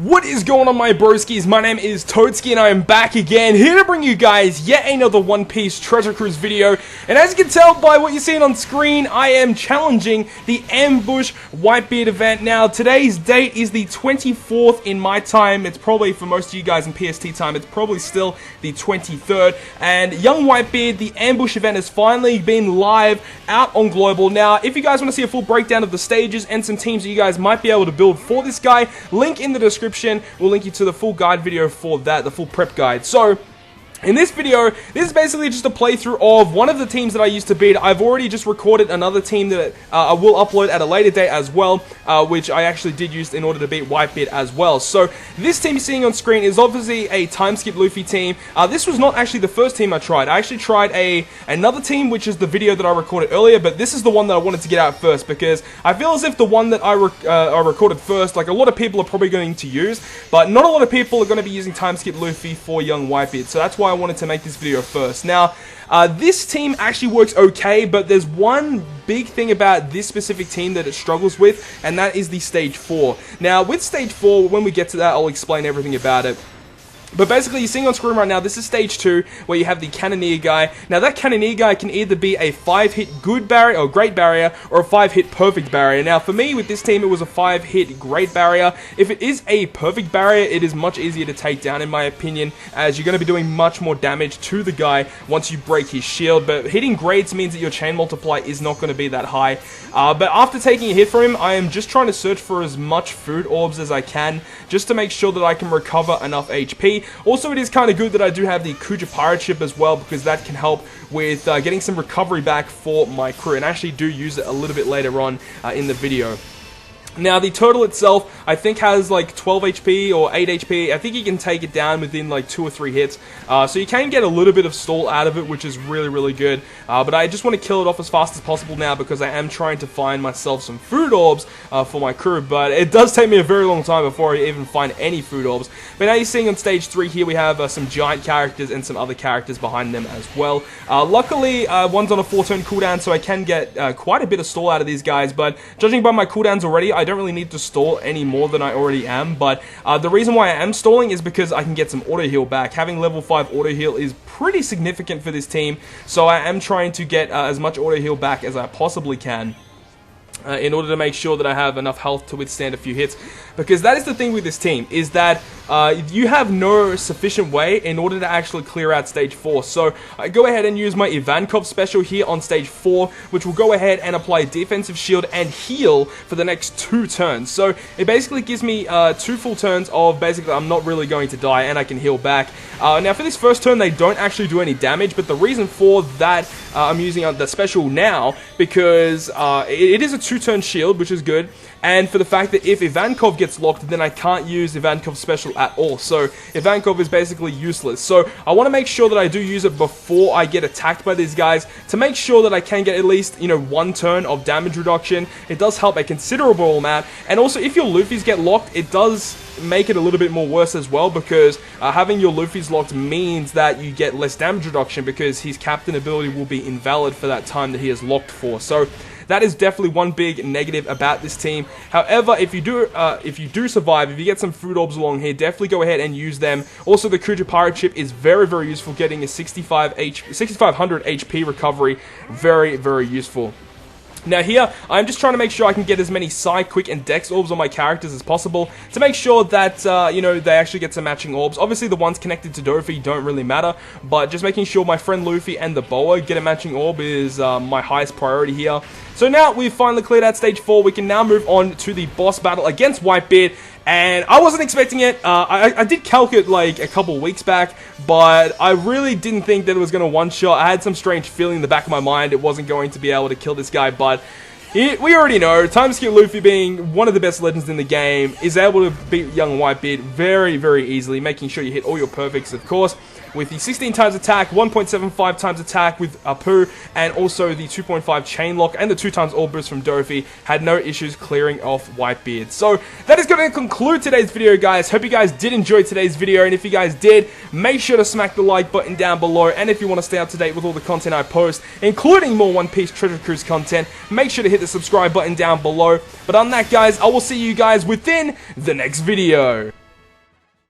What is going on, my broskies? My name is Toadski and I am back again, here to bring you guys yet another One Piece Treasure Cruise video. And as you can tell by what you're seeing on screen, I am challenging the Ambush Whitebeard event. Now, today's date is the 24th in my time. It's probably, for most of you guys in PST time, it's probably still the 23rd. And Young Whitebeard, the Ambush event, has finally been live out on Global. Now, if you guys want to see a full breakdown of the stages and some teams that you guys might be able to build for this guy, link in the description. We'll link you to the full guide video for that, the full prep guide. So, in this video, this is basically just a playthrough of one of the teams that I used to beat. I've already just recorded another team that I will upload at a later date as well, which I actually did use in order to beat Whitebeard as well. So, this team you're seeing on screen is obviously a time skip Luffy team. This was not actually the first team I tried. I actually tried another team, which is the video that I recorded earlier, but this is the one that I wanted to get out first, because I feel as if the one that I recorded first, like a lot of people are probably going to use, but not a lot of people are going to be using time skip Luffy for Young Whitebeard. So that's why I wanted to make this video first. Now, this team actually works okay, but there's one big thing about this specific team that it struggles with, and that is the Stage 4. Now, with Stage 4, when we get to that, I'll explain everything about it. But basically, you're seeing on screen right now, this is Stage 2, where you have the Cannoneer guy. Now, that Cannoneer guy can either be a 5-hit good barrier, or great barrier, or a 5-hit perfect barrier. Now, for me, with this team, it was a 5-hit great barrier. If it is a perfect barrier, it is much easier to take down, in my opinion, as you're going to be doing much more damage to the guy once you break his shield. But hitting greats means that your chain multiply is not going to be that high. But after taking a hit from him, I am just trying to search for as much food orbs as I can, just to make sure that I can recover enough HP. Also, it is kind of good that I do have the Kuja Pirate Ship as well, because that can help with getting some recovery back for my crew, and I actually do use it a little bit later on in the video. Now, the turtle itself, I think, has like 12 HP or 8 HP. I think you can take it down within like 2 or 3 hits. So you can get a little bit of stall out of it, which is really, really good. But I just want to kill it off as fast as possible now, because I am trying to find myself some food orbs for my crew. But it does take me a very long time before I even find any food orbs. But now you're seeing on Stage 3 here, we have some giant characters and some other characters behind them as well. Luckily, one's on a 4-turn cooldown, so I can get quite a bit of stall out of these guys. But judging by my cooldowns already, I don't really need to stall any more than I already am, but the reason why I am stalling is because I can get some auto heal back. Having level 5 auto heal is pretty significant for this team, so I am trying to get as much auto heal back as I possibly can. In order to make sure that I have enough health to withstand a few hits. Because that is the thing with this team, is that you have no sufficient way in order to actually clear out Stage 4. So I go ahead and use my Ivankov special here on Stage 4, which will go ahead and apply defensive shield and heal for the next 2 turns. So it basically gives me 2 full turns of basically I'm not really going to die and I can heal back. Now for this first turn, they don't actually do any damage, but the reason for that, I'm using the special now, because it is a 2-turn shield, which is good, and for the fact that if Ivankov gets locked, then I can't use Ivankov's special at all, so Ivankov is basically useless. So I want to make sure that I do use it before I get attacked by these guys, to make sure that I can get at least, 1 turn of damage reduction. It does help a considerable amount, and also if your Luffys get locked, it does make it a little bit more worse as well, because having your Luffys locked means that you get less damage reduction, because his captain ability will be invalid for that time that he is locked for. So that is definitely one big negative about this team. However, if you do survive, if you get some food orbs along here, definitely go ahead and use them. Also, the Kuja Pirate Ship is very, very useful, getting a 6,500 HP recovery. Very, very useful. Now here, I'm just trying to make sure I can get as many Psy, Quick, and Dex orbs on my characters as possible, to make sure that, they actually get some matching orbs. Obviously, the ones connected to Dofi don't really matter, but just making sure my friend Luffy and the Boa get a matching orb is my highest priority here. So now we've finally cleared out Stage 4, we can now move on to the boss battle against Whitebeard. And I wasn't expecting it. I did calc it like a couple weeks back, but I really didn't think that it was going to one-shot. I had some strange feeling in the back of my mind it wasn't going to be able to kill this guy, but we already know, time skip Luffy, being one of the best legends in the game, is able to beat Young Whitebeard very, very easily, making sure you hit all your perfects, of course, with the 16 times attack, 1.75 times attack with Apu, and also the 2.5 chain lock, and the 2 times all boost from Dofi, had no issues clearing off Whitebeard. So that is going to conclude today's video, guys. Hope you guys did enjoy today's video, and if you guys did, make sure to smack the like button down below, and if you want to stay up to date with all the content I post, including more One Piece Treasure Cruise content, make sure to hit the subscribe button down below. But on that, guys, I will see you guys within the next video.